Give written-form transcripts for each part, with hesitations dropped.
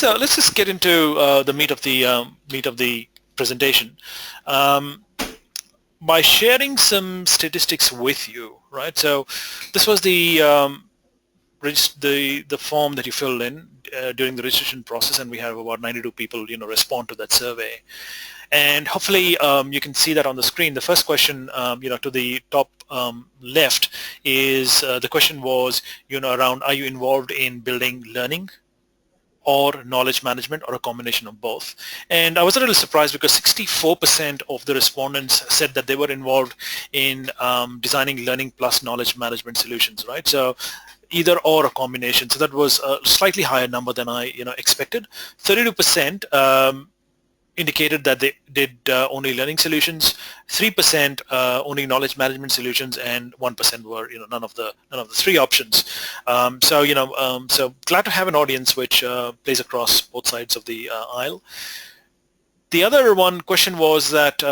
let's just get into the meat of the presentation. Um, by sharing some statistics with you, right? So this was the form that you filled in during the registration process, and we have about 92 people, respond to that survey. And hopefully you can see that on the screen. The first question, to the top left is the question was, around, are you involved in building learning or knowledge management or a combination of both? And I was a little surprised because 64% of the respondents said that they were involved in designing learning plus knowledge management solutions, right? So either or a combination. So that was a slightly higher number than I expected. 32% indicated that they did only learning solutions, 3% only knowledge management solutions, and 1% were none of the three options. So glad to have an audience which plays across both sides of the aisle. The other one question was that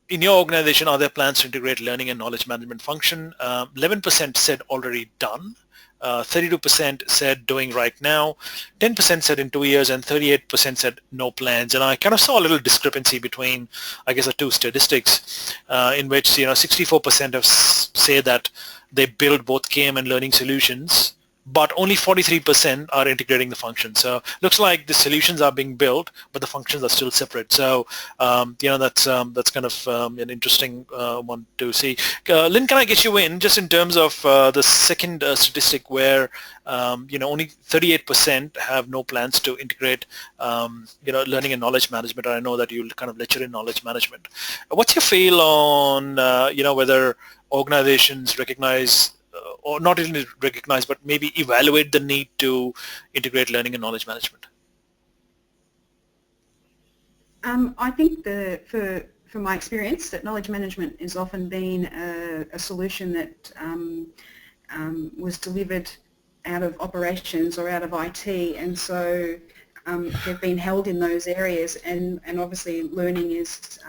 in your organization, are there plans to integrate learning and knowledge management function? 11% said already done. 32% said doing right now, 10% said in 2 years, and 38% said no plans. And I kind of saw a little discrepancy between, I guess, the two statistics in which 64% have say that they build both KM and learning solutions, but only 43% are integrating the functions. So looks like the solutions are being built, but the functions are still separate. So that's kind of an interesting one to see. Lynn, can I get you in just in terms of the second statistic where only 38% have no plans to integrate learning and knowledge management? And I know that you'll kind of lecture in knowledge management. What's your feel on whether organizations recognize or not only recognize, but maybe evaluate the need to integrate learning and knowledge management? I think from my experience, that knowledge management has often been a solution that was delivered out of operations or out of IT, and so they've been held in those areas, and obviously learning is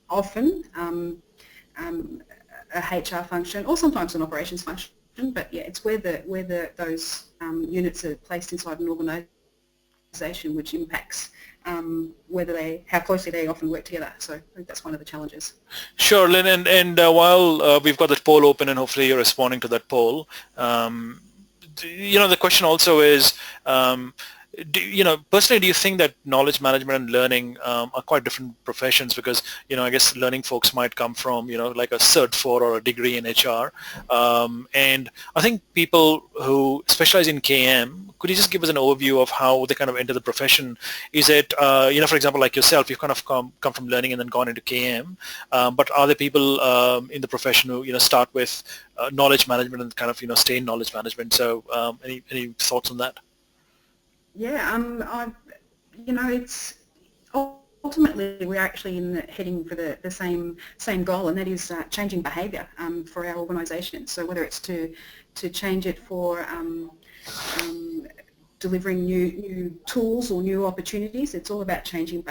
often a HR function, or sometimes an operations function, but yeah, it's where those units are placed inside an organisation, which impacts how closely they often work together. So I think that's one of the challenges. Sure, Lynn, and while we've got that poll open, and hopefully you're responding to that poll, the question also is, personally, do you think that knowledge management and learning are quite different professions? Because, I guess learning folks might come from, like a Cert 4 or a degree in HR. And I think people who specialize in KM, could you just give us an overview of how they kind of enter the profession? Is it, for example, like yourself, you've kind of come from learning and then gone into KM. But are there people in the profession who, start with knowledge management and kind of, stay in knowledge management? So any thoughts on that? Yeah, it's ultimately we're actually heading for the same goal, and that is changing behaviour for our organisation. So whether it's to change it for delivering new tools or new opportunities, it's all about changing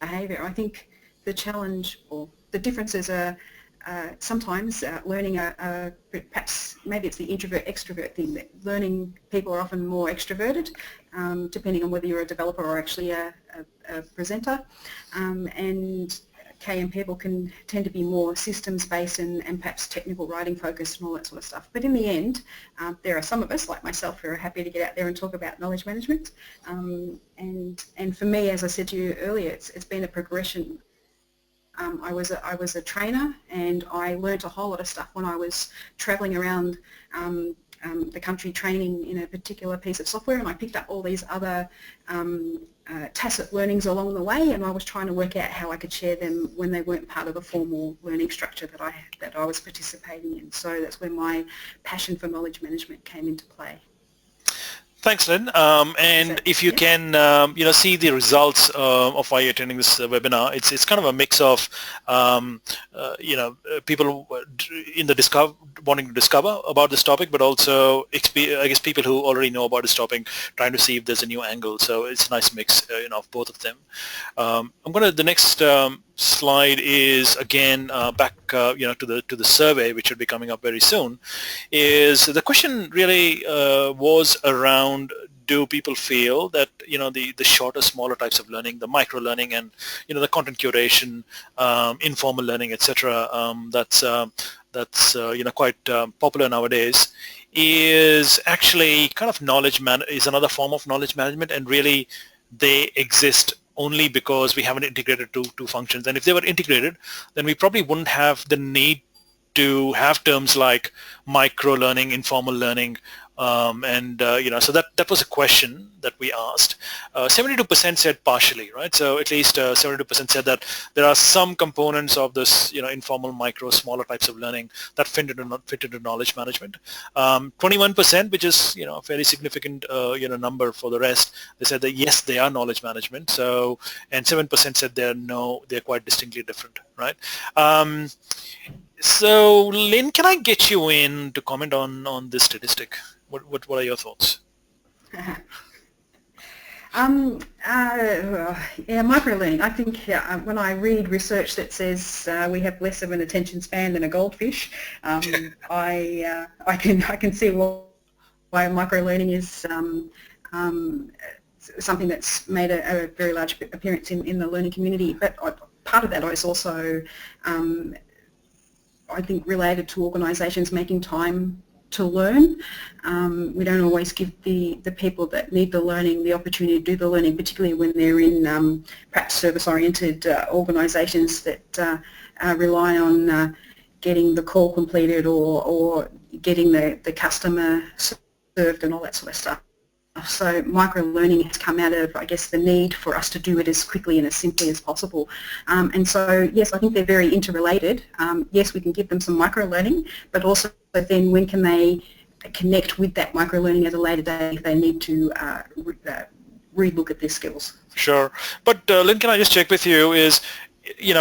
behaviour. I think the challenge or the differences are sometimes learning perhaps maybe it's the introvert-extrovert thing, that learning people are often more extroverted, depending on whether you're a developer or actually a presenter, and KM people can tend to be more systems-based and perhaps technical writing focused and all that sort of stuff. But in the end, there are some of us, like myself, who are happy to get out there and talk about knowledge management. And for me, as I said to you earlier, it's been a progression. I was a trainer, and I learnt a whole lot of stuff when I was travelling around the country training in a particular piece of software, and I picked up all these other tacit learnings along the way, and I was trying to work out how I could share them when they weren't part of the formal learning structure that I was participating in. So that's where my passion for knowledge management came into play. Thanks, Lynn. And if you can, see the results of why you're attending this webinar, it's kind of a mix of, people in the wanting to discover about this topic, but also, I guess, people who already know about this topic, trying to see if there's a new angle. So it's a nice mix, of both of them. The next slide is again back, to the survey, which should be coming up very soon. Is the question really was around, do people feel that, the shorter, smaller types of learning, the micro learning and, the content curation, informal learning, etc., that's quite popular nowadays, is actually kind of is another form of knowledge management, and really they exist only because we haven't integrated two functions. And if they were integrated, then we probably wouldn't have the need to have terms like micro learning, informal learning, so that was a question that we asked. 72% said partially, right? So at least 72% said that there are some components of this, informal, micro, smaller types of learning that fit into knowledge management. 21%, which is, a fairly significant, number for the rest, they said that yes, they are knowledge management. So, and 7% said they're quite distinctly different, right? So, Lynn, can I get you in to comment on this statistic? What are your thoughts? Microlearning. I think when I read research that says we have less of an attention span than a goldfish, I can see why microlearning is something that's made a very large appearance in the learning community. But part of that is also, I think, related to organisations making time to learn. We don't always give the people that need the learning the opportunity to do the learning, particularly when they're in perhaps service-oriented organisations that rely on getting the call completed or getting the customer served and all that sort of stuff. So micro-learning has come out of, I guess, the need for us to do it as quickly and as simply as possible. And so, yes, I think they're very interrelated. Yes, we can give them some micro-learning, but also then when can they connect with that micro-learning at a later date if they need to re-look at their skills. Sure. But Lynn, can I just check with you is,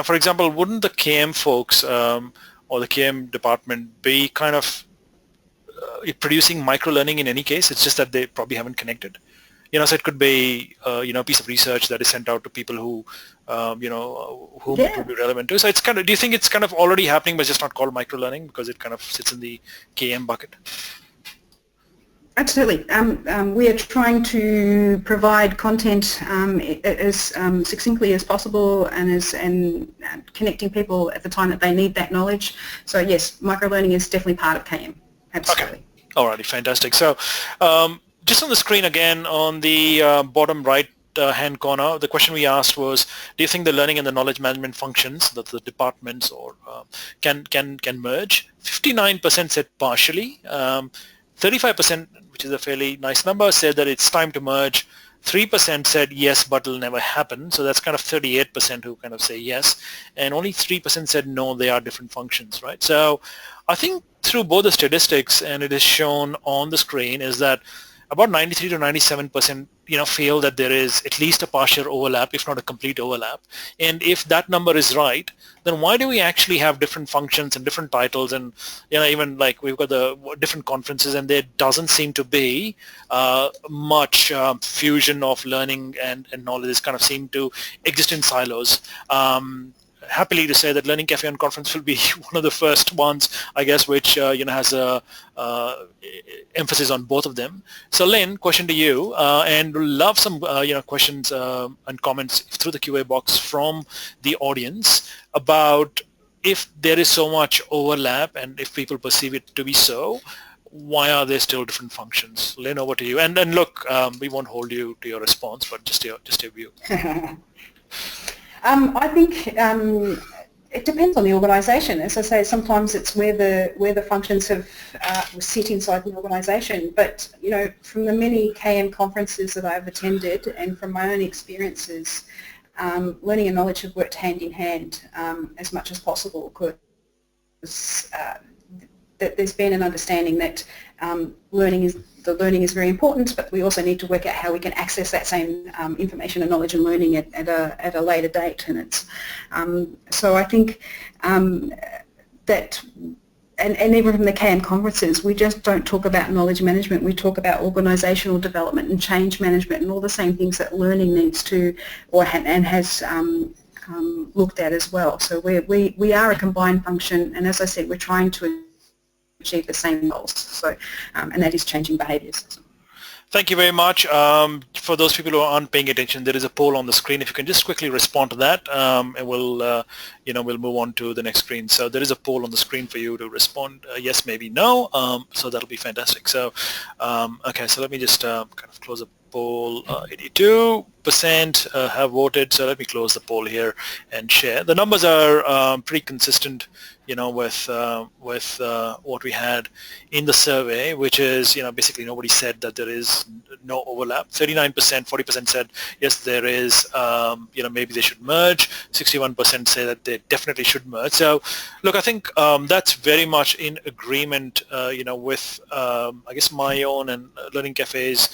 for example, wouldn't the KM folks or the KM department be kind of producing micro-learning in any case? It's just that they probably haven't connected. So it could be, a piece of research that is sent out to people whom it would be relevant to. So it's kind of, do you think it's kind of already happening but just not called micro-learning because it kind of sits in the KM bucket? Absolutely. We are trying to provide content as succinctly as possible and connecting people at the time that they need that knowledge. So yes, micro-learning is definitely part of KM. Absolutely. Okay. Alrighty, fantastic. So just on the screen again, on the bottom right hand corner, the question we asked was, do you think the learning and the knowledge management functions that the departments or can merge? 59% said partially. 35%, which is a fairly nice number, said that it's time to merge. 3% said yes, but it'll never happen. So that's kind of 38% who kind of say yes. And only 3% said no, they are different functions, right? So I think through both the statistics, and it is shown on the screen, is that about 93 to 97% feel that there is at least a partial overlap, if not a complete overlap. And if that number is right, then why do we actually have different functions and different titles, and even like we've got the different conferences, and there doesn't seem to be much fusion of learning and knowledge. This kind of seem to exist in silos. Happily to say that Learning Cafe and Conference will be one of the first ones, I guess, which has a emphasis on both of them. So Lynn, question to you, and love some questions and comments through the QA box from the audience about if there is so much overlap and if people perceive it to be so, why are there still different functions? Lynn, over to you. And look, we won't hold you to your response, but just your view. I think it depends on the organisation. As I say, sometimes it's where the functions have sit inside the organisation. But from the many KM conferences that I've attended and from my own experiences, learning and knowledge have worked hand in hand as much as possible, because that there's been an understanding that learning is very important, but we also need to work out how we can access that same information and knowledge and learning at a later date. And it's so I think that, and even from the KM conferences, we just don't talk about knowledge management. We talk about organisational development and change management and all the same things that learning needs to and has looked at as well. So we are a combined function, and as I said, we're trying to achieve the same goals. So, and that is changing behaviours. Thank you very much. For those people who aren't paying attention, there is a poll on the screen. If you can just quickly respond to that, and we'll move on to the next screen. So there is a poll on the screen for you to respond, yes, maybe, no. So that'll be fantastic. So, okay, so let me just kind of close the poll. 82% have voted. So let me close the poll here and share. The numbers are pretty consistent, with what we had in the survey, which is, basically nobody said that there is no overlap. 39%, 40% said yes, there is. Maybe they should merge. 61% say that they definitely should merge. So, look, I think that's very much in agreement, with I guess my own and Learning Cafe's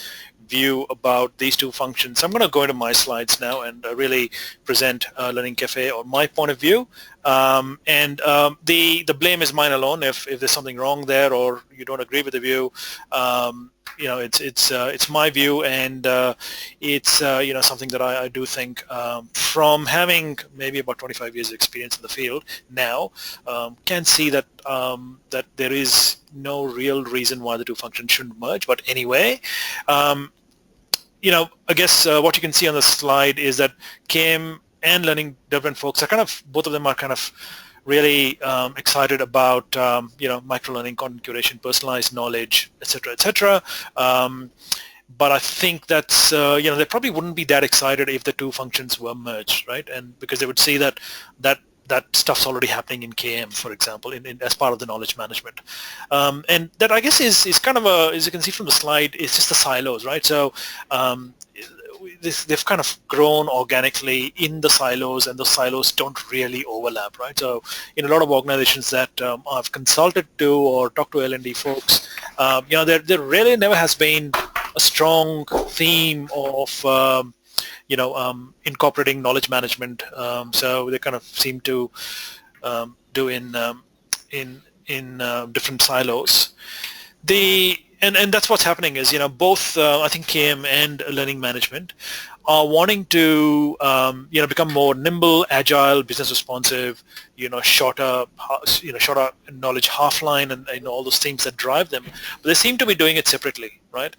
view about these two functions. I'm going to go into my slides now and really present Learning Cafe or my point of view. The blame is mine alone if there's something wrong there or you don't agree with the view. It's my view, and it's something that I do think from having maybe about 25 years of experience in the field now, can see that that there is no real reason why the two functions shouldn't merge. But anyway, I guess what you can see on the slide is that KM and learning development folks are both of them are kind of really excited about microlearning, content curation, personalized knowledge, etc., etc. But I think that's they probably wouldn't be that excited if the two functions were merged, right? And because they would see that stuff's already happening in KM, for example, as part of the knowledge management. And that, I guess, is kind of as you can see from the slide, it's just the silos, right? So they've kind of grown organically in the silos, and those silos don't really overlap, right? So in a lot of organizations that I've consulted to or talked to L&D folks, there really never has been a strong theme of incorporating knowledge management. So they kind of seem to do in different silos. And that's what's happening is, both I think KM and learning management are wanting to become more nimble, agile, business responsive, shorter knowledge half-line, and all those things that drive them. But they seem to be doing it separately, right?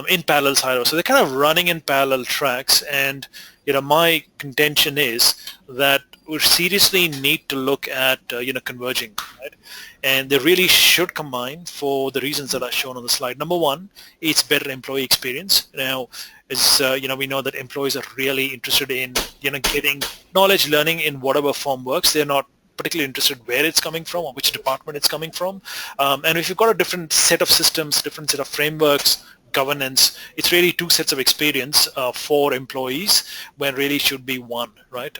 In parallel silos. So they're kind of running in parallel tracks. And my contention is that we seriously need to look at converging, right? And they really should combine for the reasons that are shown on the slide. Number one, it's better employee experience. Now, as we know that employees are really interested in getting knowledge, learning in whatever form works. They're not particularly interested where it's coming from or which department it's coming from. And if you've got a different set of systems, different set of frameworks, governance, it's really two sets of experience for employees when really should be one, right?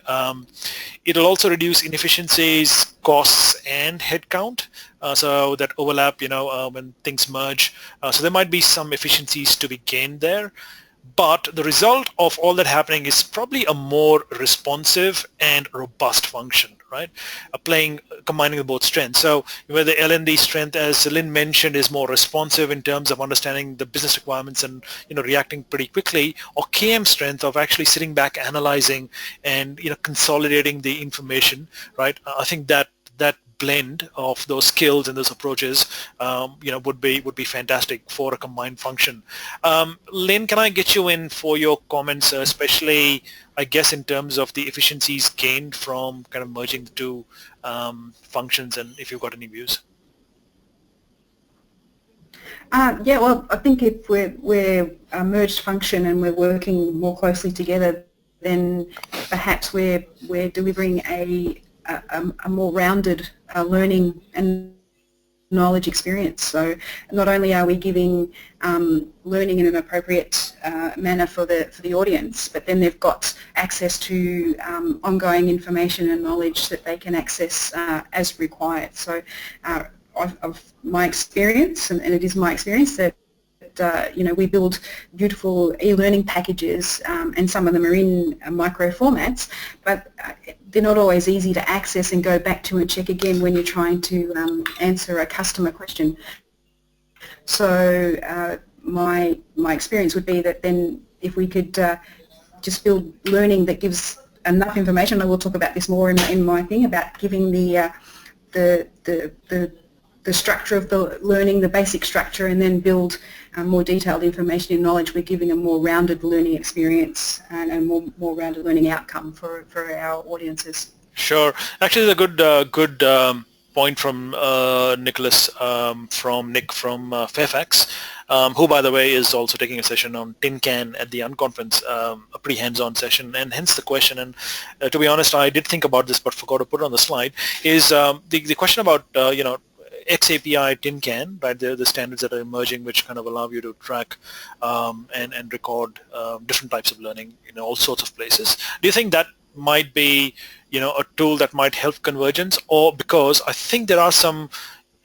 It'll also reduce inefficiencies, costs, and headcount. So that overlap, when things merge. So there might be some efficiencies to be gained there. But the result of all that happening is probably a more responsive and robust function, right? Combining the both strengths. So where the L&D strength, as Lynn mentioned, is more responsive in terms of understanding the business requirements and reacting pretty quickly, or KM strength of actually sitting back, analyzing, and consolidating the information, right? I think that blend of those skills and those approaches, would be fantastic for a combined function. Lynn, can I get you in for your comments, especially, I guess, in terms of the efficiencies gained from kind of merging the two functions, and if you've got any views? Yeah, well, I think if we're a merged function and we're working more closely together, then perhaps we're delivering a more rounded learning and knowledge experience. So not only are we giving learning in an appropriate manner for the audience, but then they've got access to ongoing information and knowledge that they can access as required. So of my experience, and it is my experience, that we build beautiful e-learning packages, and some of them are in micro formats, but they're not always easy to access and go back to and check again when you're trying to answer a customer question. So my experience would be that then if we could just build learning that gives enough information, I will talk about this more in my thing about giving the the structure of the learning, the basic structure, and then build more detailed information in knowledge. We're giving a more rounded learning experience and a more rounded learning outcome for our audiences. Sure. Actually, it's a good point from Nicholas, from Nick from Fairfax, who, by the way, is also taking a session on Tin Can at the Unconference, a pretty hands-on session, and hence the question. And to be honest, I did think about this but forgot to put it on the slide, is the question about, XAPI Tin Can, right? The standards that are emerging, which kind of allow you to track and record different types of learning in all sorts of places. Do you think that might be, a tool that might help convergence? Or because I think there are some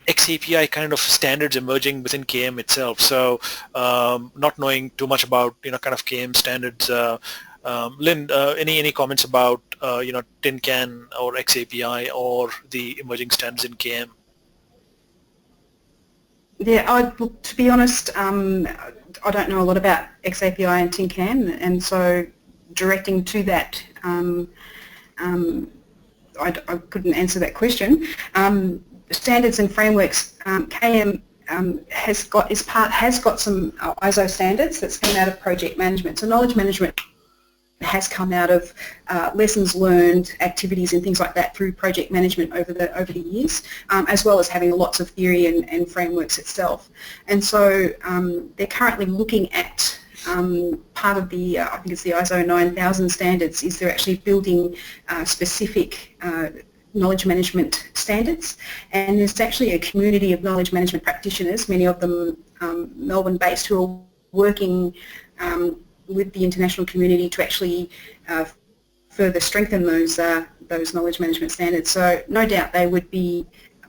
XAPI kind of standards emerging within KM itself. So not knowing too much about, kind of KM standards. Lynn, any comments about, Tin Can or XAPI or the emerging standards in KM? Yeah, to be honest, I don't know a lot about XAPI and Tin Can, and so directing to that, I couldn't answer that question. Standards and frameworks, KM has got some ISO standards that's come out of project management. So knowledge management has come out of lessons learned, activities and things like that through project management over the years, as well as having lots of theory and frameworks itself. And so they're currently looking at part of the, I think it's the ISO 9000 standards, is they're actually building specific knowledge management standards, and there's actually a community of knowledge management practitioners, many of them Melbourne-based, who are working with the international community to actually further strengthen those knowledge management standards. So no doubt they would be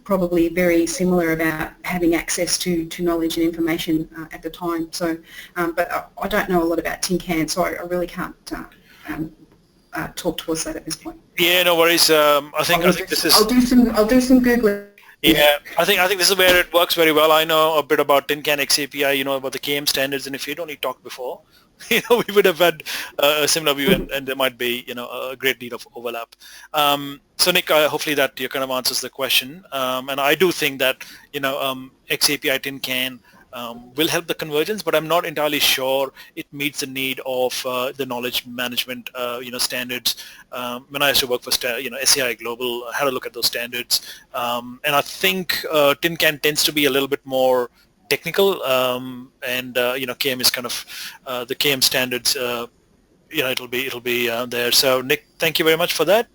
probably very similar about having access to knowledge and information at the time. So, but I don't know a lot about Tin Can, so I really can't talk towards that at this point. Yeah, no worries. I think this is. I'll do some Googling. Yeah, I think this is where it works very well. I know a bit about Tin Can XAPI, about the KM standards, and if you'd only talked before, we would have had a similar view, and there might be, a great deal of overlap. So Nick, hopefully that kind of answers the question. And I do think that, XAPI Tin Can will help the convergence, but I'm not entirely sure it meets the need of the knowledge management, standards. When I used to work for, SAI Global, I had a look at those standards, and I think Tin Can tends to be a little bit more technical, and KM is kind of the KM standards. It'll be there. So Nick, thank you very much for that.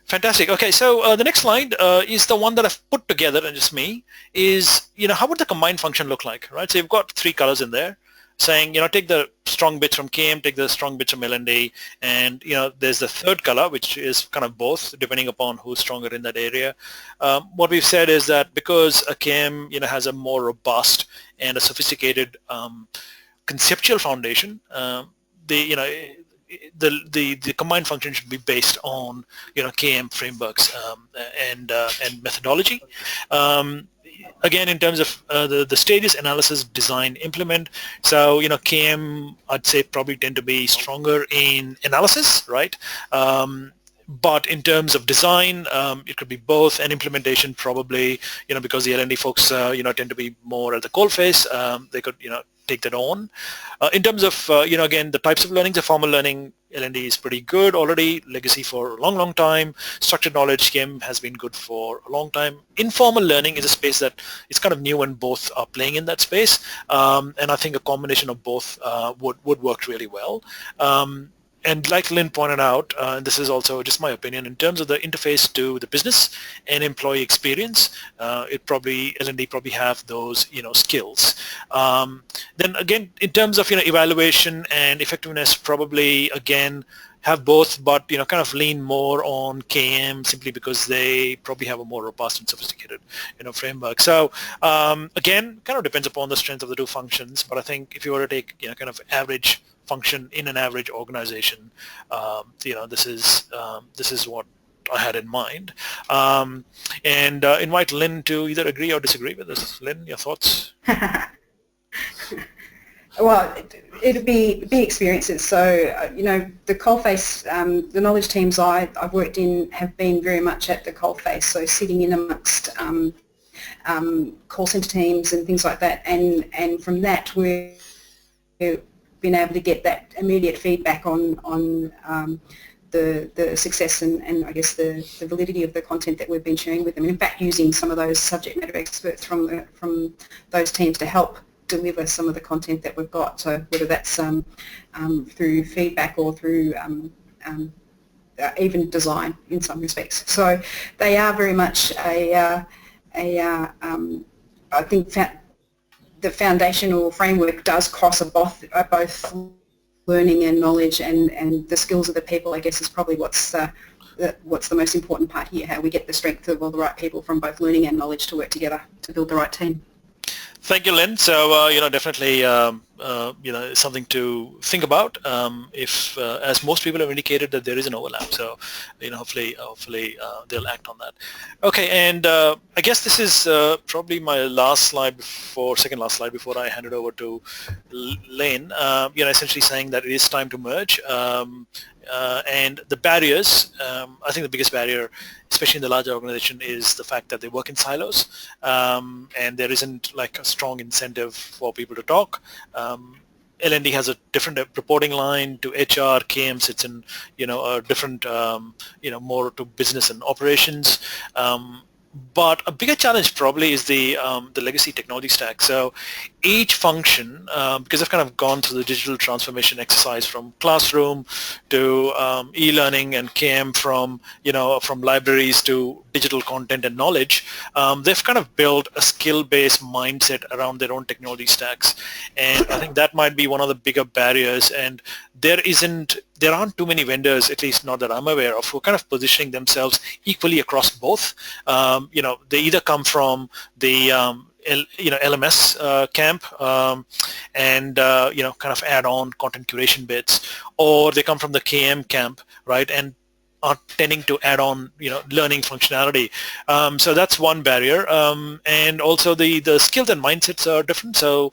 Fantastic. Okay, so the next slide is the one that I've put together, and just me, is, how would the combined function look like, right? So you've got 3 colors in there saying, take the strong bits from KM, take the strong bits from L&D, and, there's the third color, which is kind of both, depending upon who's stronger in that area. What we've said is that because a KM, has a more robust and a sophisticated conceptual foundation, the combined function should be based on KM frameworks and methodology. Again, in terms of the stages: analysis, design, implement. So KM, I'd say, probably tend to be stronger in analysis, right? But in terms of design, it could be both, and implementation probably, because the L&D folks, tend to be more at the coalface, they could, take that on. In terms of, again, the types of learning, the formal learning, L&D is pretty good already, legacy for a long, long time. Structured knowledge, KM has been good for a long time. Informal learning is a space that is kind of new, and both are playing in that space. And I think a combination of both would work really well. And like Lynn pointed out, and this is also just my opinion, in terms of the interface to the business and employee experience, L&D probably have those, skills. Then again, in terms of, evaluation and effectiveness, probably again have both, but kind of lean more on KM simply because they probably have a more robust and sophisticated framework. So again, kind of depends upon the strength of the 2 functions. But I think if you were to take kind of average function in an average organization, this is what I had in mind, and invite Lynn to either agree or disagree with this. Lynn, your thoughts? Well, it'd be experiences. So the coalface, the knowledge teams I've worked in have been very much at the coalface. So sitting in amongst call centre teams and things like that, and from that we've been able to get that immediate feedback on the success and I guess the validity of the content that we've been sharing with them. And in fact, using some of those subject matter experts from those teams to help deliver some of the content that we've got. So whether that's through feedback or through even design in some respects. So they are very much I think the foundational framework does cross both learning and knowledge, and the skills of the people, I guess, is probably what's the most important part here, how we get the strength of all the right people from both learning and knowledge to work together to build the right team. Thank you, Lynn. So, definitely, something to think about. If, as most people have indicated, that there is an overlap. So, hopefully, they'll act on that. Okay, and I guess this is probably my second last slide before I hand it over to Lynn. Essentially saying that it is time to merge. And the barriers, I think the biggest barrier, especially in the larger organization, is the fact that they work in silos, and there isn't like a strong incentive for people to talk. L&D has a different reporting line to HR. KM sits in, a different, more to business and operations. But a bigger challenge probably is the legacy technology stack. So each function, because I've kind of gone through the digital transformation exercise from classroom to e-learning and KM from libraries to digital content and knowledge, they've kind of built a skill-based mindset around their own technology stacks. And I think that might be one of the bigger barriers. And there aren't too many vendors, at least not that I'm aware of, who are kind of positioning themselves equally across both. They either come from the LMS camp and kind of add on content curation bits, or they come from the KM camp, right, and are tending to add on learning functionality. So that's one barrier, and also the skills and mindsets are different. So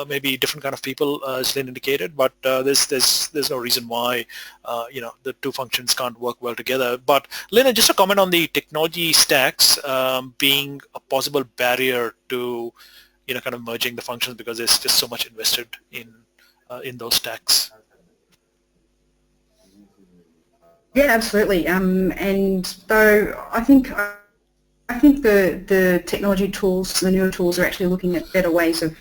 maybe different kind of people, as Lynn indicated, but there's no reason why the two functions can't work well together. But Lynn, just a comment on the technology stacks being a possible barrier to kind of merging the functions, because there's just so much invested in those stacks. Yeah, absolutely. And though I think the technology tools, the newer tools, are actually looking at better ways of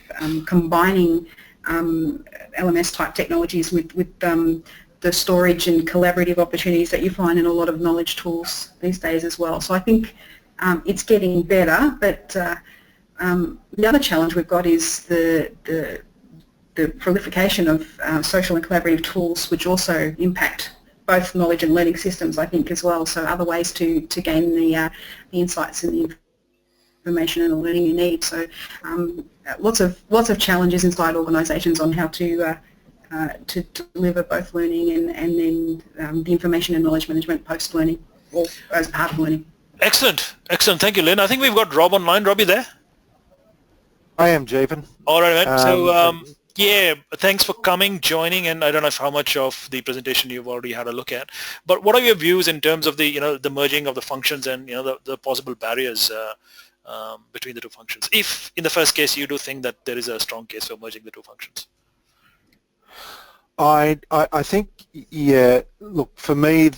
combining LMS type technologies with the storage and collaborative opportunities that you find in a lot of knowledge tools these days as well. So I think it's getting better, but the other challenge we've got is the proliferation of social and collaborative tools, which also impact both knowledge and learning systems, I think, as well. So other ways to gain the insights and the information and the learning you need. So lots of challenges inside organisations on how to deliver both learning and then the information and knowledge management post-learning, or as part of learning. Excellent. Thank you, Lynn. I think we've got Rob online. Rob, you there? I am, Jeevan. All right, man. So yeah, thanks for coming, joining, and I don't know how much of the presentation you've already had a look at, but what are your views in terms of the the merging of the functions and the possible barriers between the two functions, if in the first case you do think that there is a strong case for merging the two functions? I think, yeah, look, for me,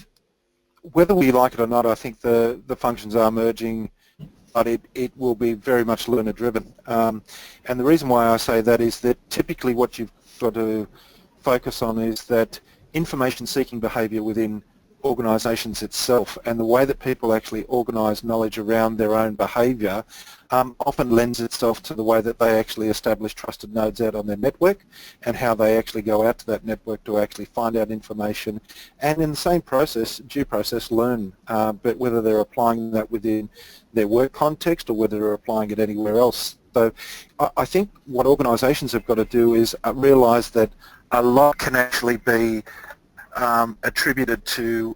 whether we like it or not, I think the functions are merging, but it will be very much learner driven. And the reason why I say that is that typically what you've got to focus on is that information seeking behaviour within organisations itself, and the way that people actually organise knowledge around their own behaviour often lends itself to the way that they actually establish trusted nodes out on their network, and how they actually go out to that network to actually find out information, and in the same process, due process, learn, but whether they're applying that within their work context or whether they're applying it anywhere else. So I think what organisations have got to do is realise that a lot can actually be attributed to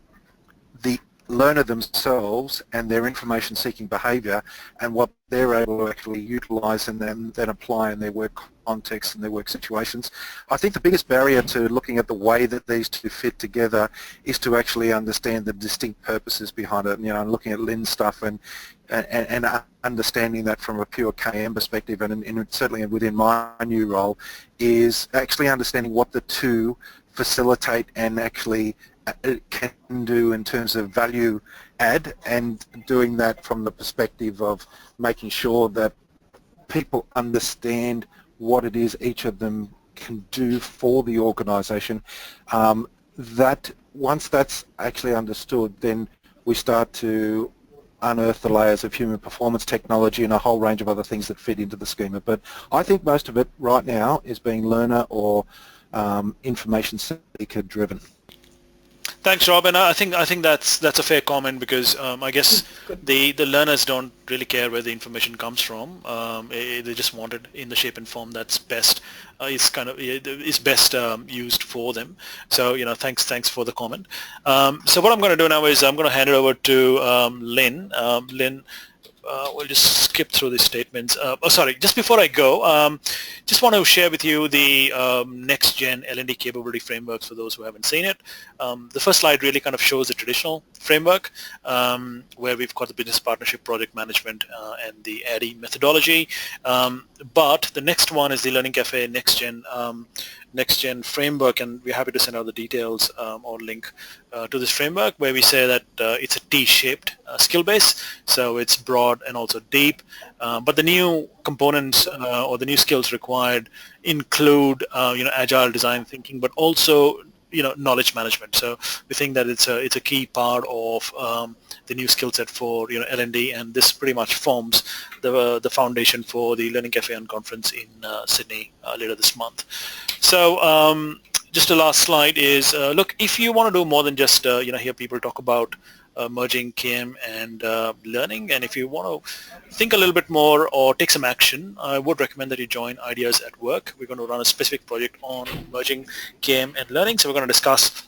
the learner themselves and their information seeking behaviour and what they're able to actually utilise and then apply in their work context and their work situations. I think the biggest barrier to looking at the way that these two fit together is to actually understand the distinct purposes behind it. And looking at Lynn's stuff, and and understanding that from a pure KM perspective, and certainly within my new role, is actually understanding what the two facilitate and actually can do in terms of value add, and doing that from the perspective of making sure that people understand what it is each of them can do for the organisation. That once that's actually understood, then we start to unearth the layers of human performance technology and a whole range of other things that fit into the schema. But I think most of it right now is being learner or information seeker driven. Thanks, Rob, and I think that's a fair comment, because I guess the learners don't really care where the information comes from. They just want it in the shape and form that's best is best used for them. So thanks for the comment. So what I'm going to do now is I'm going to hand it over to Lynn. Lynn. We'll just skip through these statements. Just before I go, just want to share with you the next-gen L&D capability frameworks for those who haven't seen it. The first slide really kind of shows the traditional framework, where we've got the business partnership, project management, and the ADDIE methodology. But the next one is the Learning Cafe next-gen framework, and we're happy to send out the details or link to this framework, where we say that it's a T-shaped skill base, so it's broad and also deep, but the new components or the new skills required include agile design thinking, but also knowledge management. So we think that it's a key part of the new skill set for L&D, and this pretty much forms the foundation for the Learning Cafe and conference in Sydney later this month. So just the last slide is look, if you want to do more than just hear people talk about merging KM and learning, and if you want to think a little bit more or take some action, I would recommend that you join Ideas at Work. We're going to run a specific project on merging KM and learning, so we're going to discuss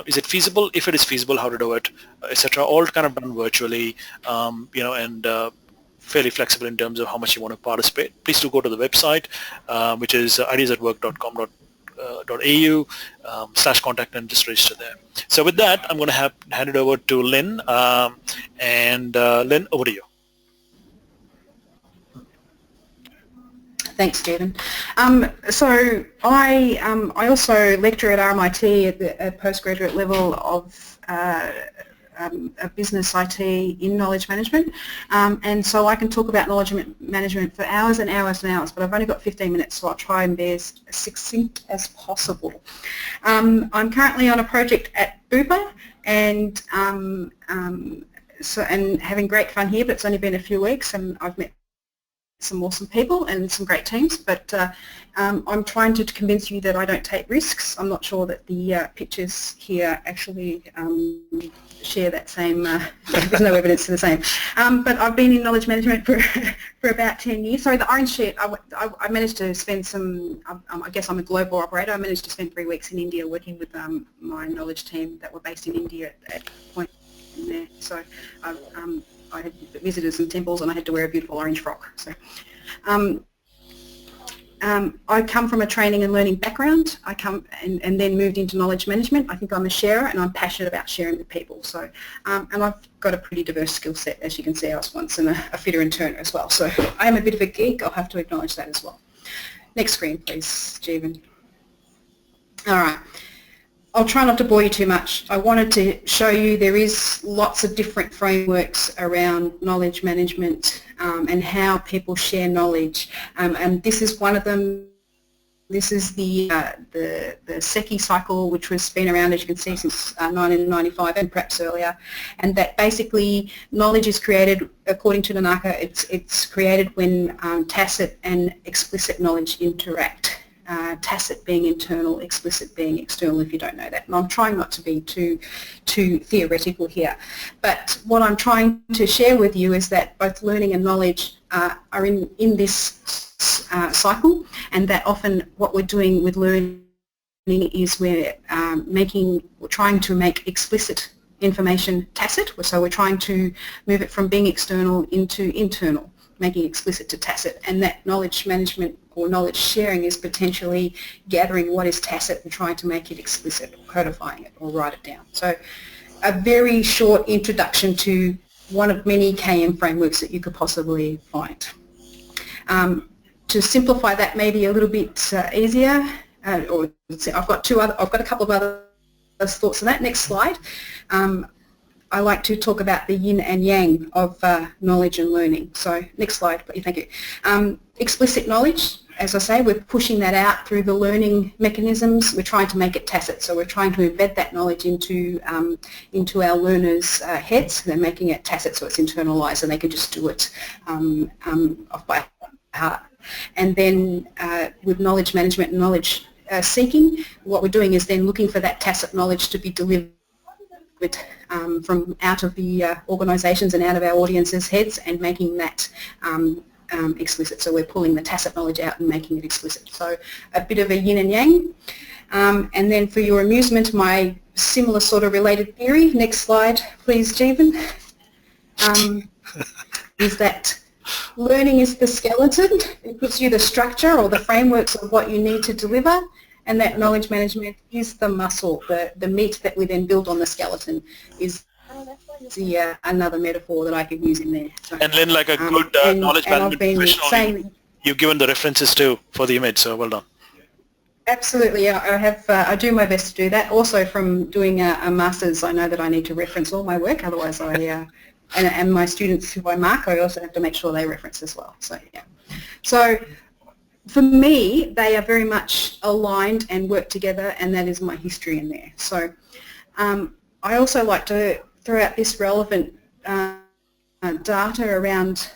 is it feasible, if it is feasible, how to do it, etc. All kind of done virtually, and fairly flexible in terms of how much you want to participate. Please do go to the website, which is ideasatwork.com.au/contact, and just register there. So with that, I'm going to hand it over to Lynn, and Lynn, over to you. Thanks, Stephen. So I also lecture at RMIT at the postgraduate level of business IT in knowledge management, and so I can talk about knowledge management for hours and hours and hours, but I've only got 15 minutes, so I'll try and be as succinct as possible. I'm currently on a project at Bupa, and having great fun here, but it's only been a few weeks, and I've met some awesome people and some great teams, but I'm trying to convince you that I don't take risks. I'm not sure that the pictures here actually share that same, there's no evidence to the same. But I've been in knowledge management for about 10 years. Sorry, the orange sheet, I managed to spend some, I guess I'm a global operator, I managed to spend 3 weeks in India working with my knowledge team that were based in India at point in there. So I had visited some temples and I had to wear a beautiful orange frock. So, I come from a training and learning background. I come and then moved into knowledge management. I think I'm a sharer, and I'm passionate about sharing with people. So, and I've got a pretty diverse skill set, as you can see. I was once a fitter and turner as well. So I am a bit of a geek. I'll have to acknowledge that as well. Next screen, please, Stephen. All right. I'll try not to bore you too much. I wanted to show you there is lots of different frameworks around knowledge management and how people share knowledge, and this is one of them. This is the SECI cycle, which has been around, as you can see, since 1995 and perhaps earlier, and that basically knowledge is created, according to Nanaka, it's created when tacit and explicit knowledge interact. Tacit being internal, explicit being external, if you don't know that. And I'm trying not to be too theoretical here. But what I'm trying to share with you is that both learning and knowledge are in this cycle, and that often what we're doing with learning is we're trying to make explicit information tacit. So we're trying to move it from being external into internal, making explicit to tacit, and that knowledge management or knowledge sharing is potentially gathering what is tacit and trying to make it explicit, or codifying it, or write it down. So a very short introduction to one of many KM frameworks that you could possibly find. To simplify that maybe a little bit easier, or I've got a couple of other thoughts on that. Next slide. I like to talk about the yin and yang of knowledge and learning. So next slide, please. Thank you. Explicit knowledge, as I say, we're pushing that out through the learning mechanisms. We're trying to make it tacit, so we're trying to embed that knowledge into our learners' heads. They're making it tacit, so it's internalised, and they can just do it off by heart. And then with knowledge management and knowledge seeking, what we're doing is then looking for that tacit knowledge to be delivered from out of the organisations and out of our audiences' heads and making that explicit. So we're pulling the tacit knowledge out and making it explicit. So a bit of a yin and yang. And then for your amusement, my similar sort of related theory, next slide please, Jeevan, is that learning is the skeleton. It gives you the structure or the frameworks of what you need to deliver, and that knowledge management is the muscle, the meat that we then build on the skeleton is another metaphor that I could use in there. So, and Lynn, like a good knowledge management professional, you've given the references too for the image, so well done. Absolutely, yeah, I do my best to do that. Also from doing a master's, I know that I need to reference all my work, otherwise and my students who I mark, I also have to make sure they reference as well. So yeah. So for me, they are very much aligned and work together, and that is my history in there. So I also like to throw out this relevant data around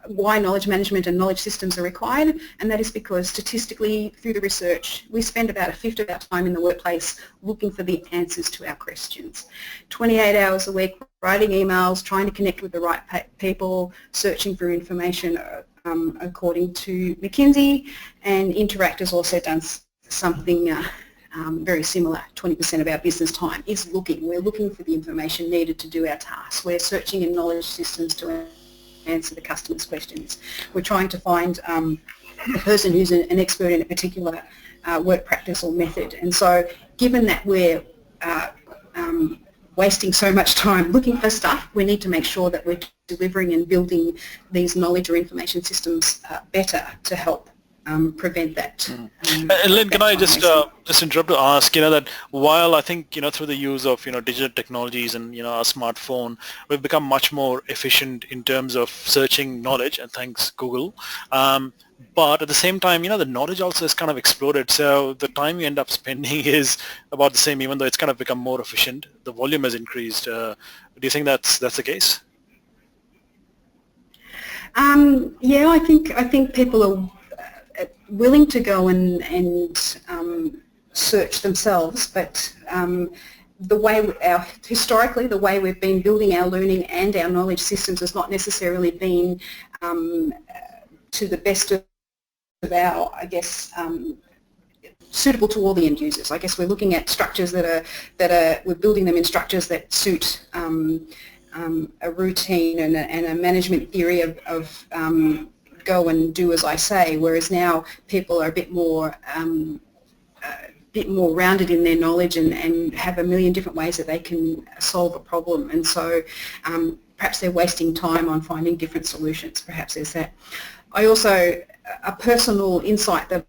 why knowledge management and knowledge systems are required, and that is because statistically through the research we spend about a fifth of our time in the workplace looking for the answers to our questions. 28 hours a week writing emails, trying to connect with the right people, searching for information according to McKinsey, and Interact has also done something very similar. 20% of our business time is looking. We're looking for the information needed to do our tasks. We're searching in knowledge systems to answer the customer's questions. We're trying to find a person who's an expert in a particular work practice or method. And so given that we're wasting so much time looking for stuff, we need to make sure that we're delivering and building these knowledge or information systems better to help prevent that. And Lynn, can I just interrupt to ask, that while I think, through the use of, digital technologies and, our smartphone, we've become much more efficient in terms of searching knowledge, and thanks Google. But at the same time, the knowledge also has kind of exploded. So the time you end up spending is about the same, even though it's kind of become more efficient. The volume has increased. Do you think that's the case? Yeah, I think people are willing to go and search themselves, but historically the way we've been building our learning and our knowledge systems has not necessarily been to the best of our, I guess, suitable to all the end users. I guess we're looking at structures we're building them in structures that suit a routine and a management theory of go and do as I say, whereas now people are a bit more rounded in their knowledge and have a million different ways that they can solve a problem, and so perhaps they're wasting time on finding different solutions. Perhaps there's that. I also, a personal insight that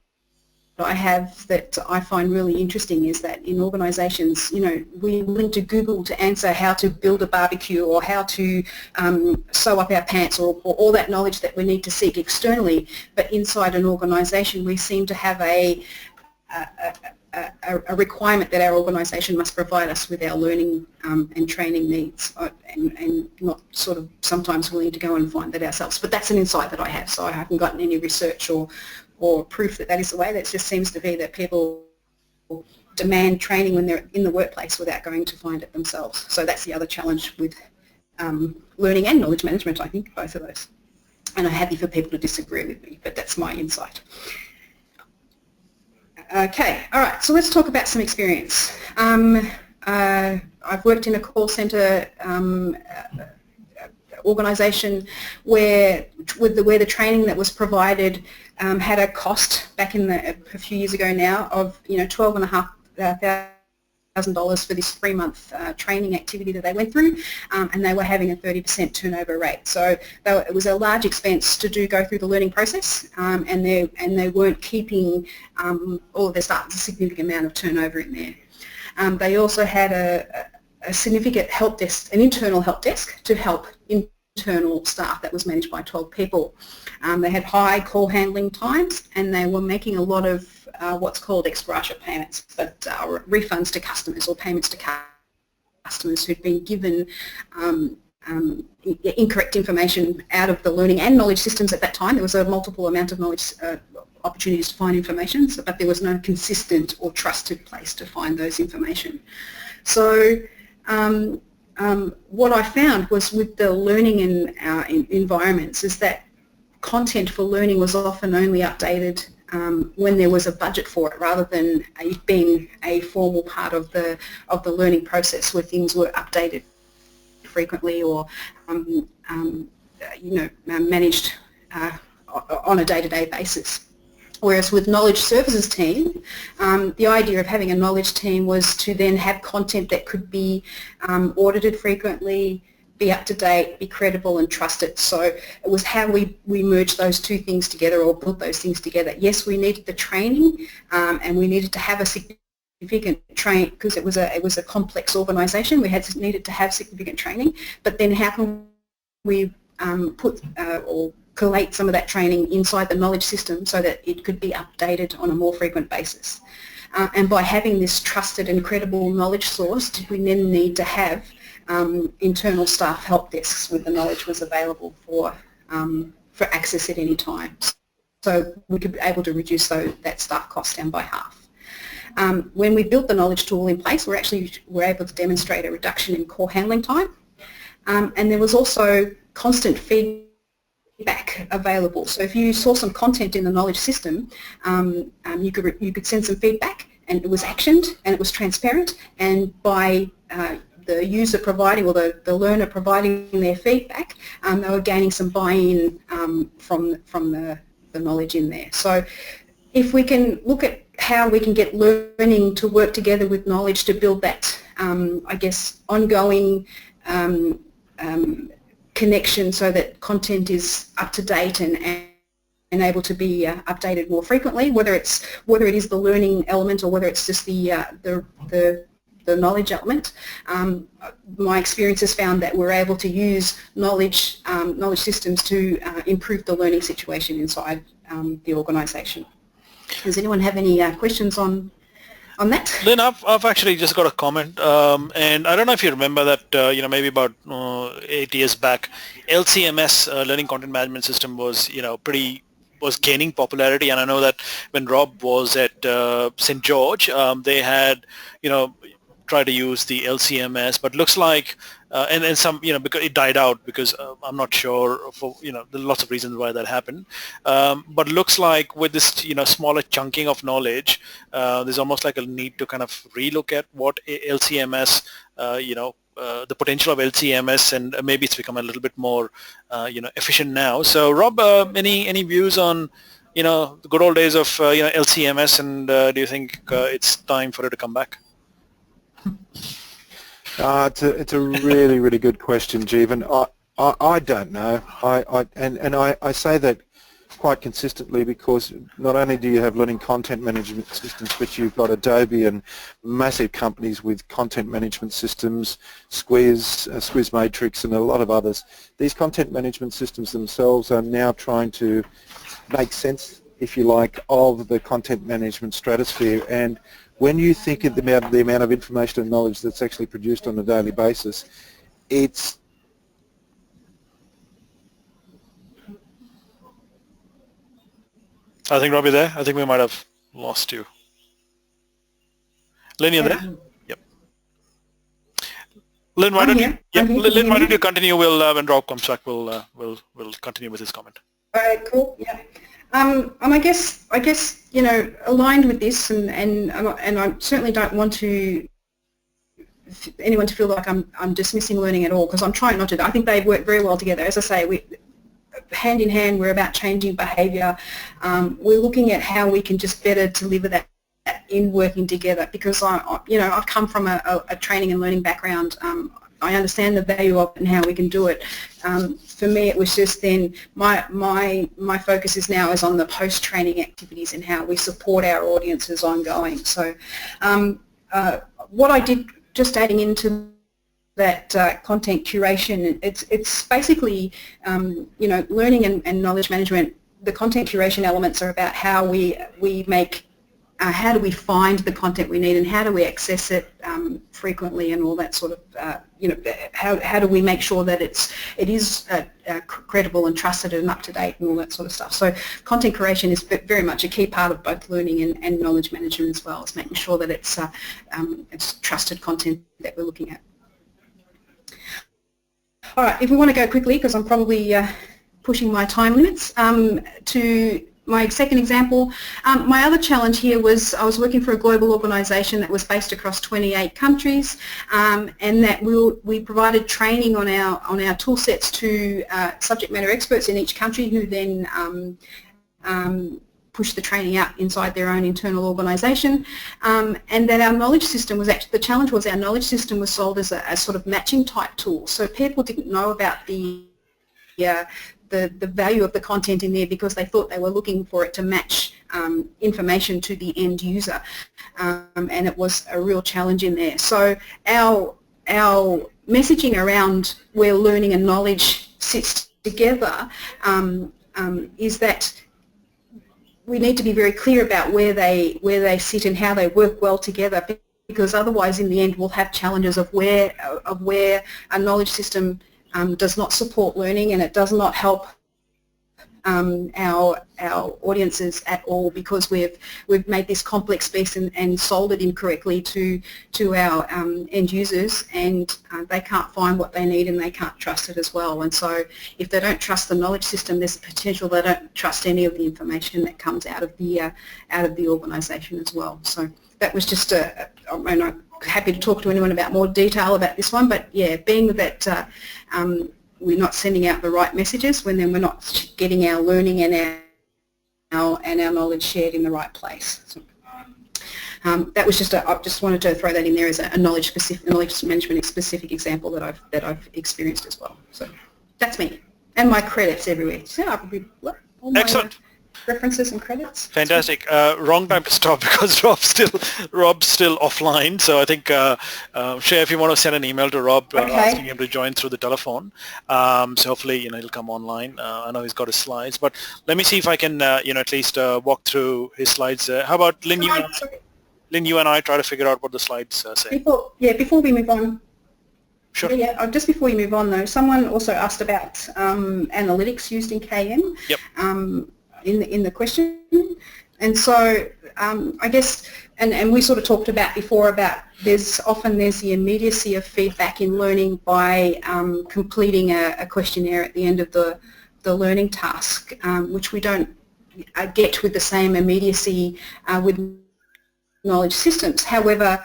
I have that I find really interesting is that in organisations, we're willing to Google to answer how to build a barbecue or how to sew up our pants or all that knowledge that we need to seek externally, but inside an organisation we seem to have a requirement that our organisation must provide us with our learning and training needs, and not sort of sometimes willing to go and find that ourselves. But that's an insight that I have, so I haven't gotten any research or proof that is the way. That just seems to be that people demand training when they're in the workplace without going to find it themselves. So that's the other challenge with learning and knowledge management, I think, both of those. And I'm happy for people to disagree with me, but that's my insight. Okay, all right, so let's talk about some experience. I've worked in a call centre organisation where the training that was provided had a cost back a few years ago now of $12,500 for this 3-month training activity that they went through, and they were having a 30% turnover rate. So it was a large expense to go through the learning process, and they weren't keeping all of their staff. There's a significant amount of turnover in there. They also had a significant help desk, an internal help desk to help internal staff that was managed by 12 people. They had high call handling times, and they were making a lot of what's called ex gratia payments, but refunds to customers or payments to customers who'd been given incorrect information out of the learning and knowledge systems at that time. There was a multiple amount of knowledge opportunities to find information, but there was no consistent or trusted place to find those information. So what I found was with the learning in environments is that content for learning was often only updated when there was a budget for it, rather than it being a formal part of the learning process where things were updated frequently or managed on a day-to-day basis. Whereas with knowledge services team, the idea of having a knowledge team was to then have content that could be audited frequently, be up to date, be credible and trusted. So it was how we merged those two things together, or built those things together. Yes, we needed the training, and we needed to have a significant train because it was a complex organisation. We needed to have significant training, but then how can we put or collate some of that training inside the knowledge system so that it could be updated on a more frequent basis? And by having this trusted and credible knowledge source, we then need to have internal staff help desks where the knowledge was available for access at any time. So we could be able to reduce that staff cost down by half. When we built the knowledge tool in place, we're able to demonstrate a reduction in call handling time, and there was also constant feedback available. So if you saw some content in the knowledge system, you could send some feedback, and it was actioned and it was transparent, and by the user providing or the learner providing their feedback, they were gaining some buy-in from the knowledge in there. So if we can look at how we can get learning to work together with knowledge to build that, I guess, ongoing connection so that content is up to date and able to be updated more frequently, whether it is the learning element or whether it's just the knowledge element. My experience has found that we're able to use knowledge systems to improve the learning situation inside the organisation. Does anyone have any questions on that? Lynn, I've actually just got a comment, and I don't know if you remember that, maybe about 8 years back, LCMS, Learning Content Management System, was gaining popularity, and I know that when Rob was at St. George, they had, try to use the LCMS, but looks like and some because it died out because I'm not sure for there are lots of reasons why that happened, but looks like with this smaller chunking of knowledge, there's almost like a need to kind of relook at what LCMS the potential of LCMS, and maybe it's become a little bit more efficient now. So Rob, any views on the good old days of LCMS, and do you think it's time for it to come back? It's a really, really good question, Jeevan. I don't know. I say that quite consistently because not only do you have learning content management systems, but you've got Adobe and massive companies with content management systems, Squiz Matrix, and a lot of others. These content management systems themselves are now trying to make sense, if you like, of the content management stratosphere. And when you think of the amount of information and knowledge that's actually produced on a daily basis, it's I think, Robbie, there. I think we might have lost you. Lynn, you there? Yep. Lynn, why don't you continue? We'll when Rob comes back, we'll continue with his comment. All right, cool. Yeah. I guess aligned with this, and I certainly don't want anyone to feel like I'm dismissing learning at all, because I'm trying not to. I think they work very well together. As I say, hand in hand, we're about changing behaviour. We're looking at how we can just better deliver that in working together, because I've come from a training and learning background. I understand the value of it and how we can do it. For me, it was just then my focus is now is on the post-training activities and how we support our audiences ongoing. So what I did, just adding into that content curation, it's basically learning and knowledge management. The content curation elements are about how we make how do we find the content we need and how do we access it frequently and all that sort of, how do we make sure that it is credible and trusted and up to date and all that sort of stuff. So content curation is very much a key part of both learning and knowledge management as well, as making sure that it's trusted content that we're looking at. All right, if we want to go quickly, because I'm probably pushing my time limits, to my second example. My other challenge here was I was working for a global organisation that was based across 28 countries, and that we provided training on our tool sets to subject matter experts in each country, who then push the training out inside their own internal organisation, and that our knowledge system was actually, the challenge was our knowledge system was sold as a sort of matching type tool, so people didn't know about the value of the content in there because they thought they were looking for it to match information to the end user, and it was a real challenge in there. So our messaging around where learning and knowledge sits together is that we need to be very clear about where they sit and how they work well together, because otherwise in the end we'll have challenges of where a knowledge system does not support learning, and it does not help our audiences at all, because we've made this complex piece and sold it incorrectly to our end users, and they can't find what they need and they can't trust it as well. And so if they don't trust the knowledge system, there's a potential they don't trust any of the information that comes out of the organisation as well. So that was just I'm happy to talk to anyone about more detail about this one, but yeah, being that we're not sending out the right messages, when then we're not getting our learning and our knowledge shared in the right place. So, that was just I just wanted to throw that in there as a knowledge management specific example that I've experienced as well. So that's me, and my credits everywhere. So I'll be all my Excellent. References and credits. Fantastic. Wrong time to stop because Rob's still offline. So I think, Shay, if you want to send an email to Rob asking him to join through the telephone, so hopefully he'll come online. I know he's got his slides, but let me see if I can at least walk through his slides. How about Lynn? You and I try to figure out what the slides say. Before we move on. Sure. Yeah, just before you move on though, someone also asked about analytics used in KM. Yep. In the question, and so I guess, and we sort of talked about before about there's the immediacy of feedback in learning by completing a questionnaire at the end of the learning task, which we don't get with the same immediacy with knowledge systems. However,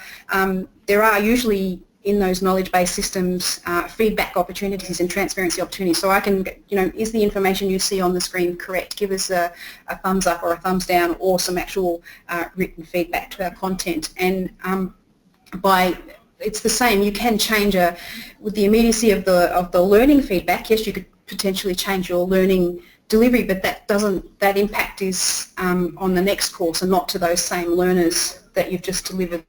there are usually in those knowledge-based systems feedback opportunities and transparency opportunities. So I can, is the information you see on the screen correct? Give us a thumbs up or a thumbs down, or some actual written feedback to our content. And it's the same. You can change with the immediacy of the learning feedback. Yes, you could potentially change your learning delivery, but that impact is on the next course and not to those same learners that you've just delivered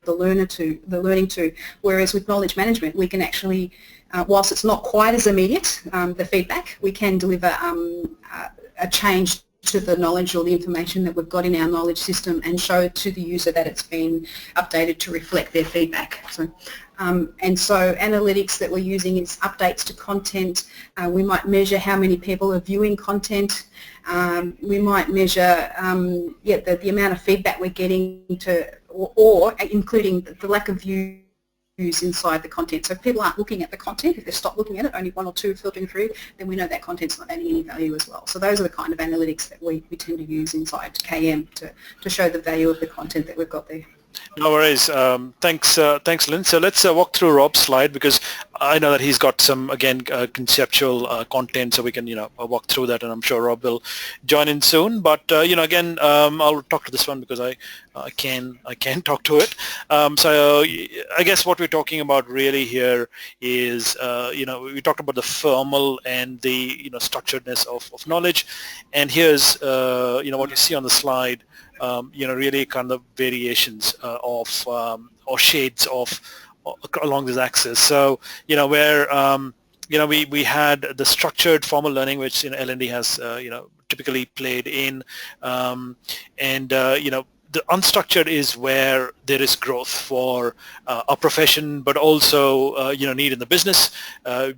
the learning to, whereas with knowledge management we can actually, whilst it's not quite as immediate, the feedback, we can deliver a change to the knowledge or the information that we've got in our knowledge system and show to the user that it's been updated to reflect their feedback. So, and so analytics that we're using is updates to content. We might measure how many people are viewing content. We might measure the amount of feedback we're getting or including the lack of views inside the content. So if people aren't looking at the content, if they stop looking at it, only one or two filtering through, then we know that content's not adding any value as well. So those are the kind of analytics that we tend to use inside KM to show the value of the content that we've got there. No worries. Thanks, Lynn. So let's walk through Rob's slide, because I know that he's got some, again, conceptual content, so we can, walk through that, and I'm sure Rob will join in soon. But, again, I'll talk to this one because I can talk to it. So I guess what we're talking about really here is, we talked about the formal and the, structuredness of knowledge. And here's, what you see on the slide, really kind of variations of or shades of along this axis. So, where, we had the structured formal learning, which, L&D has, typically played in, and, the unstructured is where there is growth for a profession, but also, need in the business,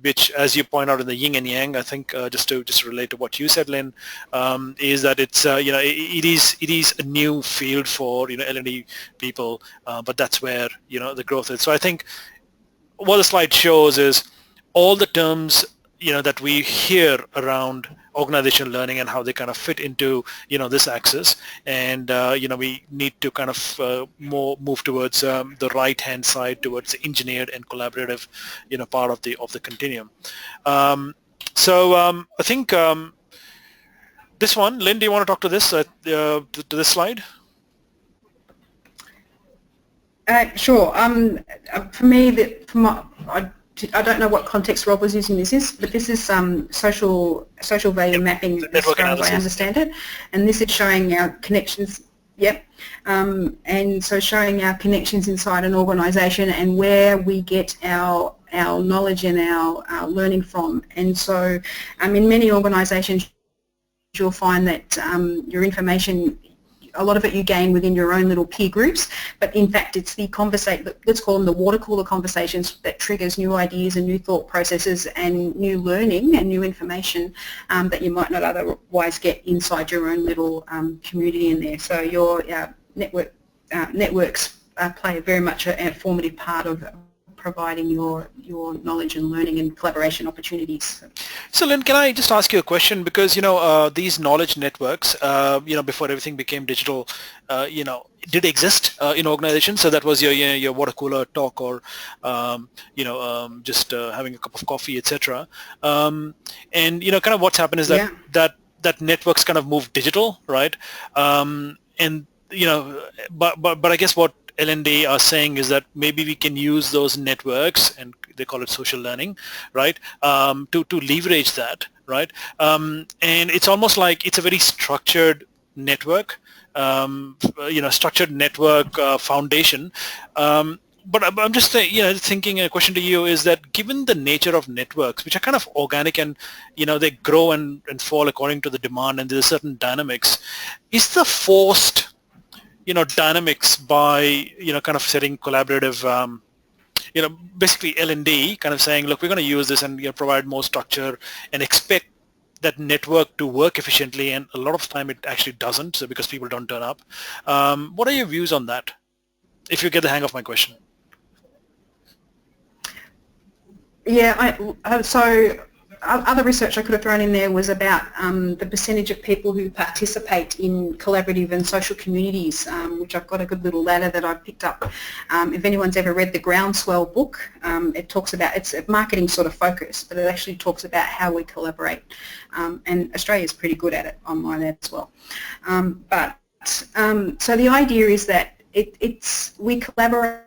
which, as you point out in the yin and yang, I think, just to relate to what you said, Lynn, is that it's, it is a new field for, L&D people, but that's where, the growth is. So I think what the slide shows is all the terms, that we hear around organizational learning and how they kind of fit into, this axis. And, we need to kind of more move towards the right-hand side, towards the engineered and collaborative, part of the continuum. So I think this one, Lynn, do you want to talk to this, to this slide? Sure. For me, I don't know what context Rob was using this is, but this is social value mapping, as far as I understand it, and this is showing our connections. Yep, and so showing our connections inside an organisation and where we get our knowledge and our learning from. And so, in many organisations, you'll find that your information, a lot of it you gain within your own little peer groups, but in fact it's the let's call them the water cooler conversations, that triggers new ideas and new thought processes and new learning and new information that you might not otherwise get inside your own little community in there. So your networks play very much a formative part of providing your knowledge and learning and collaboration opportunities. So Lynn, can I just ask you a question? Because, these knowledge networks, before everything became digital, did exist in organizations. So that was your water cooler talk, or, just having a cup of coffee, etc. And, kind of what's happened is that, that networks kind of moved digital, right? And, but I guess what L&D are saying is that maybe we can use those networks, and they call it social learning, right, to leverage that, right? And it's almost like it's a very structured network, structured network foundation. But I'm just thinking, a question to you is that, given the nature of networks, which are kind of organic and, they grow and fall according to the demand, and there's certain dynamics, is the forced dynamics by, kind of setting collaborative, basically L&D kind of saying, look, we're going to use this and provide more structure and expect that network to work efficiently, and a lot of the time it actually doesn't, so because people don't turn up. What are your views on that, if you get the hang of my question? Yeah, so other research I could have thrown in there was about the percentage of people who participate in collaborative and social communities, which I've got a good little ladder that I picked up. If anyone's ever read the Groundswell book, it talks about, it's a marketing sort of focus, but it actually talks about how we collaborate. And Australia's pretty good at it on my lab as well. So the idea is that we collaborate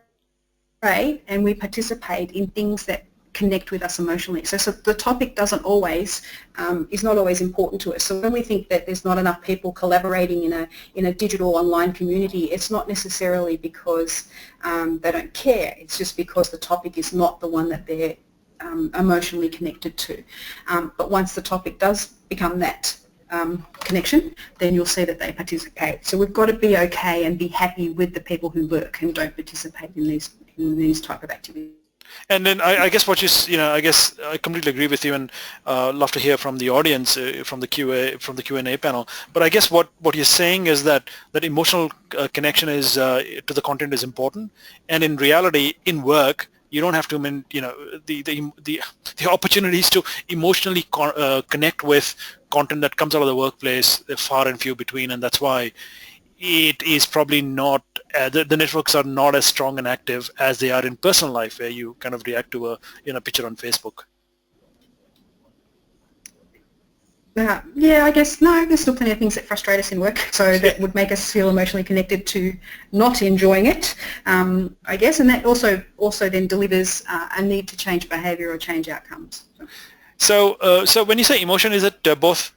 and we participate in things that connect with us emotionally. So the topic doesn't always, is not always important to us. So when we think that there's not enough people collaborating in a digital online community, it's not necessarily because they don't care. It's just because the topic is not the one that they're emotionally connected to. But once the topic does become that connection, then you'll see that they participate. So we've got to be okay and be happy with the people who lurk and don't participate in these type of activities. And then I guess what I guess I completely agree with you, and love to hear from the audience, from the Q&A panel. But I guess what you're saying is that emotional connection is to the content is important, and in reality, in work, you don't have to, the opportunities to emotionally connect with content that comes out of the workplace, they're far and few between, and that's why, it is probably not, the networks are not as strong and active as they are in personal life, where you kind of react to a picture on Facebook. Yeah, I guess, no, there's still plenty of things that frustrate us in work, so that would make us feel emotionally connected to not enjoying it, I guess, and that also then delivers a need to change behaviour or change outcomes. So, so when you say emotion, is it both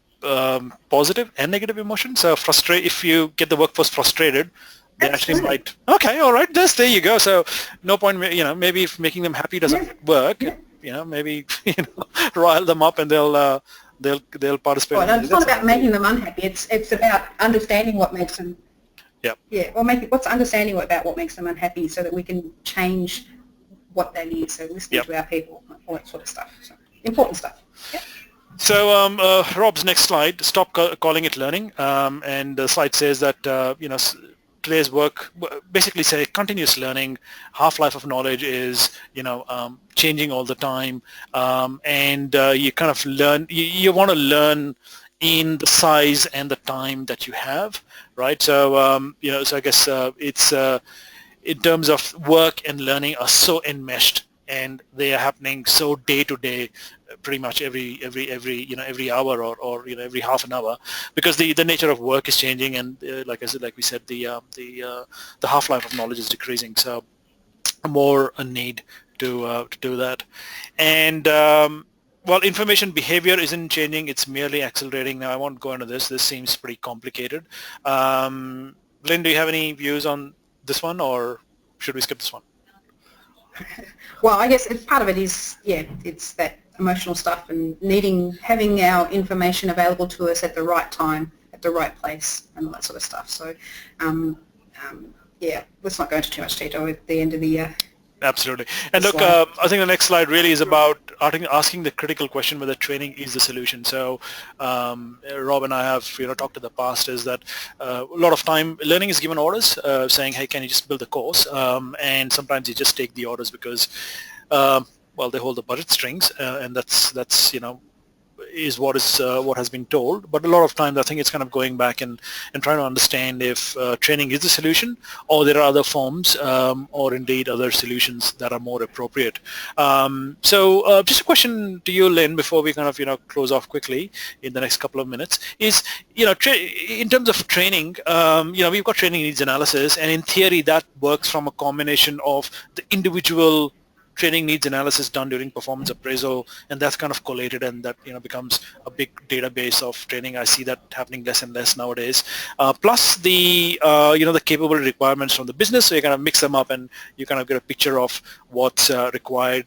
positive and negative emotion? So if you get the workforce frustrated, they actually might, okay, all right, there you go. So no point, maybe if making them happy doesn't work, maybe, rile them up and they'll participate. Well, it's not about making them unhappy. It's about understanding what makes them. Yeah. Yeah. Well, what's understanding about what makes them unhappy, so that we can change what that is. So listening to our people, all that sort of stuff. So important stuff. Yep. So Rob's next slide. Stop calling it learning. And the slide says that today's work basically say continuous learning. Half-life of knowledge is changing all the time, and you kind of learn. You want to learn in the size and the time that you have, right? So so I guess it's in terms of work and learning are so enmeshed, and they are happening so day to day, pretty much every hour or every half an hour, because the nature of work is changing, and like we said, the half-life of knowledge is decreasing. So more a need to do that. And well, information behavior isn't changing, it's merely accelerating. Now I won't go into this seems pretty complicated. Lynn, do you have any views on this one, or should we skip this one? Well, I guess part of it is, it's that emotional stuff and having our information available to us at the right time, at the right place, and all that sort of stuff. So, let's not go into too much detail at the end of the Absolutely. And look, I think the next slide really is about asking the critical question whether training is the solution. So Rob and I have talked in the past is that a lot of time learning is given orders saying, hey, can you just build a course? And sometimes you just take the orders because, well, they hold the budget strings, and that's is what has been told. But a lot of times I think it's kind of going back and trying to understand if training is the solution, or there are other forms or indeed other solutions that are more appropriate. So just a question to you, Lynn, before we kind of close off quickly in the next couple of minutes is, in terms of training, we've got training needs analysis, and in theory that works from a combination of the individual training needs analysis done during performance appraisal, and that's kind of collated, and that becomes a big database of training. I see that happening less and less nowadays. Plus the the capability requirements from the business, so you kind of mix them up, and you kind of get a picture of what's required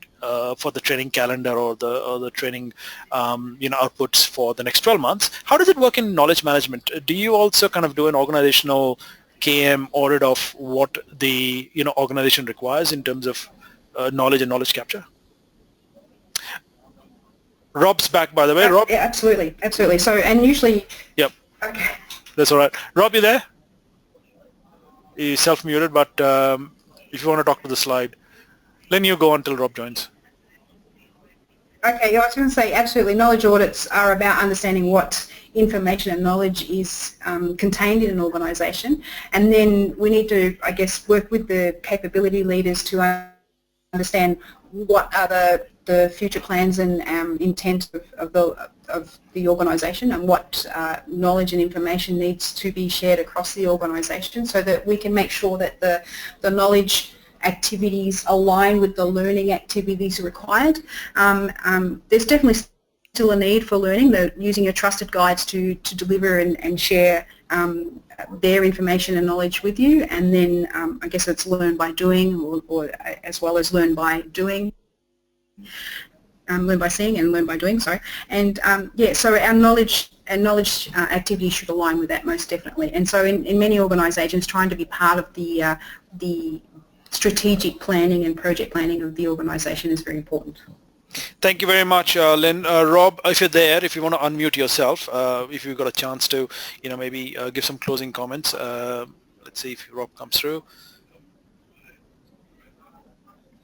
for the training calendar or the training outputs for the next 12 months. How does it work in knowledge management? Do you also kind of do an organizational KM audit of what the organization requires in terms of knowledge and knowledge capture? Rob's back, by the way. Rob? Yeah, absolutely. So, and usually... Yep. Okay. That's all right. Rob, you there? He's self-muted, but if you want to talk to the slide, Lynn, you go until Rob joins. Okay, I was going to say, absolutely. Knowledge audits are about understanding what information and knowledge is contained in an organisation, and then we need to, I guess, work with the capability leaders to understand what are the future plans and intent of the organisation, and what knowledge and information needs to be shared across the organisation, so that we can make sure that the knowledge activities align with the learning activities required. There's definitely still a need for learning, using your trusted guides to deliver and share their information and knowledge with you, and then I guess it's learn by doing, or as well as learn by doing, learn by seeing and learn by doing, sorry. And so our knowledge activities should align with that, most definitely. And so in many organisations, trying to be part of the strategic planning and project planning of the organisation is very important. Thank you very much, Lynn. Rob, if you're there, if you want to unmute yourself, if you've got a chance to, maybe give some closing comments. Let's see if Rob comes through.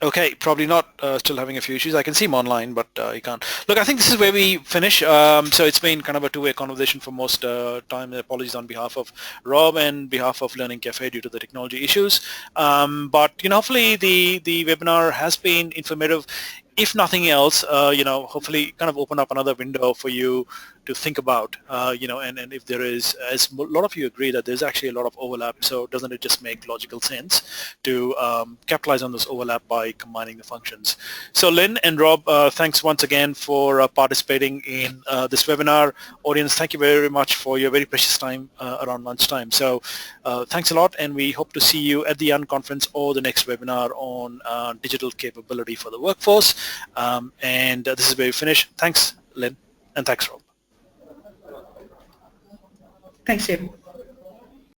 Okay, probably not. Still having a few issues. I can see him online, but you can't. Look, I think this is where we finish. So it's been kind of a two-way conversation for most time. Apologies on behalf of Rob and behalf of Learning Cafe due to the technology issues. But hopefully the webinar has been informative. If nothing else, hopefully kind of open up another window for you to think about, and if there is, as a lot of you agree that there's actually a lot of overlap, so doesn't it just make logical sense to capitalize on this overlap by combining the functions? So Lynn and Rob, thanks once again for participating in this webinar. Audience, thank you very much for your very precious time around lunchtime. So thanks a lot, and we hope to see you at the Unconference or the next webinar on digital capability for the workforce. And this is where we finish. Thanks, Lynn, and thanks, Rob. Thanks, Stephen.